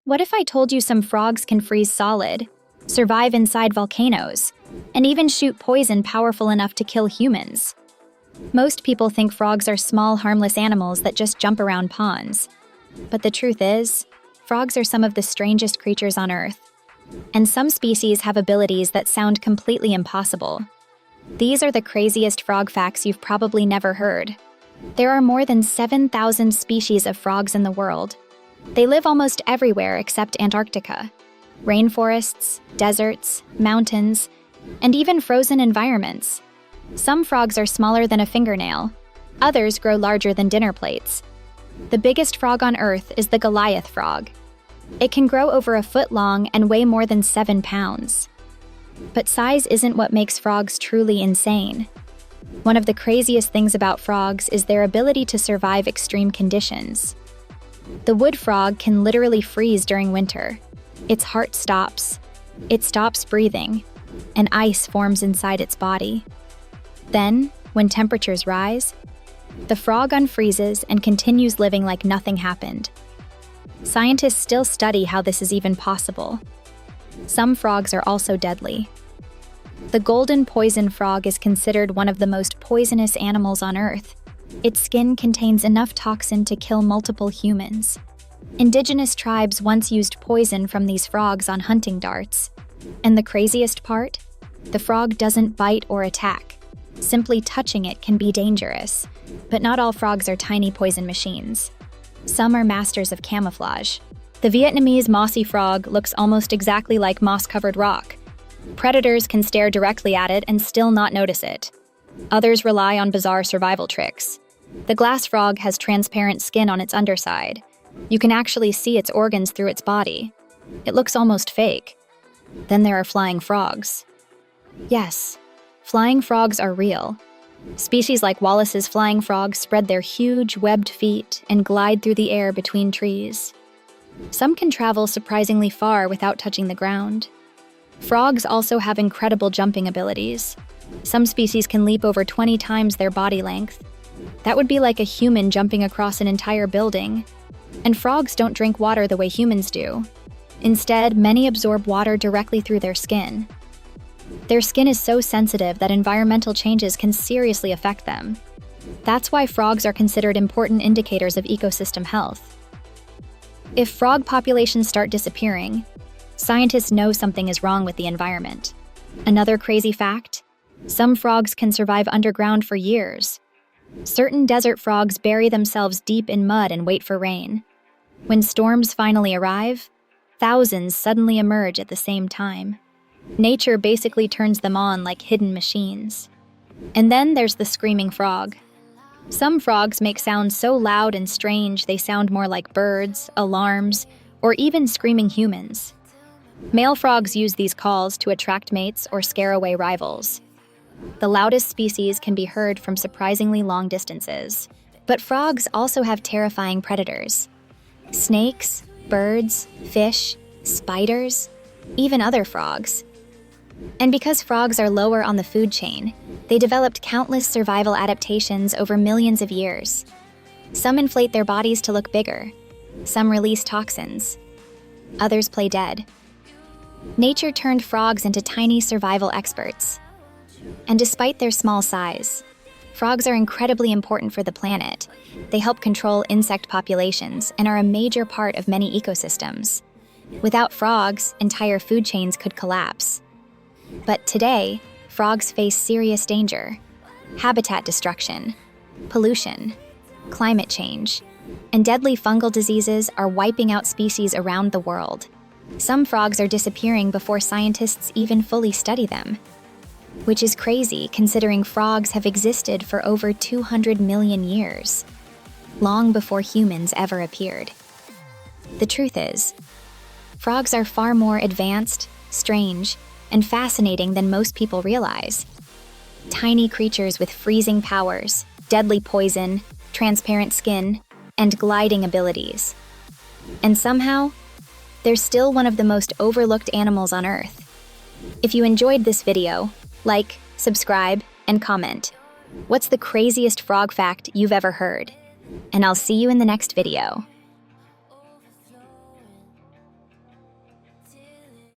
What if I told you some frogs can freeze solid, survive inside volcanoes, and even shoot poison powerful enough to kill humans? Most people think frogs are small, harmless animals that just jump around ponds. But the truth is, frogs are some of the strangest creatures on Earth. And some species have abilities that sound completely impossible. These are the craziest frog facts you've probably never heard. There are more than 7,000 species of frogs in the world. They live almost everywhere except Antarctica. Rainforests, deserts, mountains, and even frozen environments. Some frogs are smaller than a fingernail. Others grow larger than dinner plates. The biggest frog on Earth is the Goliath frog. It can grow over a foot long and weigh more than 7 pounds. But size isn't what makes frogs truly insane. One of the craziest things about frogs is their ability to survive extreme conditions. The wood frog can literally freeze during winter. Its heart stops, it stops breathing, and ice forms inside its body. Then, when temperatures rise, the frog unfreezes and continues living like nothing happened. Scientists still study how this is even possible. Some frogs are also deadly. The golden poison frog is considered one of the most poisonous animals on Earth. Its skin contains enough toxin to kill multiple humans. Indigenous tribes once used poison from these frogs on hunting darts. And the craziest part? The frog doesn't bite or attack. Simply touching it can be dangerous. But not all frogs are tiny poison machines. Some are masters of camouflage. The Vietnamese mossy frog looks almost exactly like moss-covered rock. Predators can stare directly at it and still not notice it. Others rely on bizarre survival tricks. The glass frog has transparent skin on its underside. You can actually see its organs through its body. It looks almost fake. Then there are flying frogs. Yes, flying frogs are real. Species like Wallace's flying frog spread their huge, webbed feet and glide through the air between trees. Some can travel surprisingly far without touching the ground. Frogs also have incredible jumping abilities. Some species can leap over 20 times their body length. That would be like a human jumping across an entire building. And frogs don't drink water the way humans do. Instead, many absorb water directly through their skin. Their skin is so sensitive that environmental changes can seriously affect them. That's why frogs are considered important indicators of ecosystem health. If frog populations start disappearing, scientists know something is wrong with the environment. Another crazy fact: some frogs can survive underground for years. Certain desert frogs bury themselves deep in mud and wait for rain. When storms finally arrive, thousands suddenly emerge at the same time. Nature basically turns them on like hidden machines. And then there's the screaming frog. Some frogs make sounds so loud and strange they sound more like birds, alarms, or even screaming humans. Male frogs use these calls to attract mates or scare away rivals. The loudest species can be heard from surprisingly long distances. But frogs also have terrifying predators. Snakes, birds, fish, spiders, even other frogs. And because frogs are lower on the food chain, they developed countless survival adaptations over millions of years. Some inflate their bodies to look bigger. Some release toxins. Others play dead. Nature turned frogs into tiny survival experts. And despite their small size, frogs are incredibly important for the planet. They help control insect populations and are a major part of many ecosystems. Without frogs, entire food chains could collapse. But today, frogs face serious danger. Habitat destruction, pollution, climate change, and deadly fungal diseases are wiping out species around the world. Some frogs are disappearing before scientists even fully study them. Which is crazy considering frogs have existed for over 200 million years, long before humans ever appeared. The truth is, frogs are far more advanced, strange, and fascinating than most people realize. Tiny creatures with freezing powers, deadly poison, transparent skin, and gliding abilities. And somehow, they're still one of the most overlooked animals on Earth. If you enjoyed this video, like, subscribe, and comment. What's the craziest frog fact you've ever heard? And I'll see you in the next video.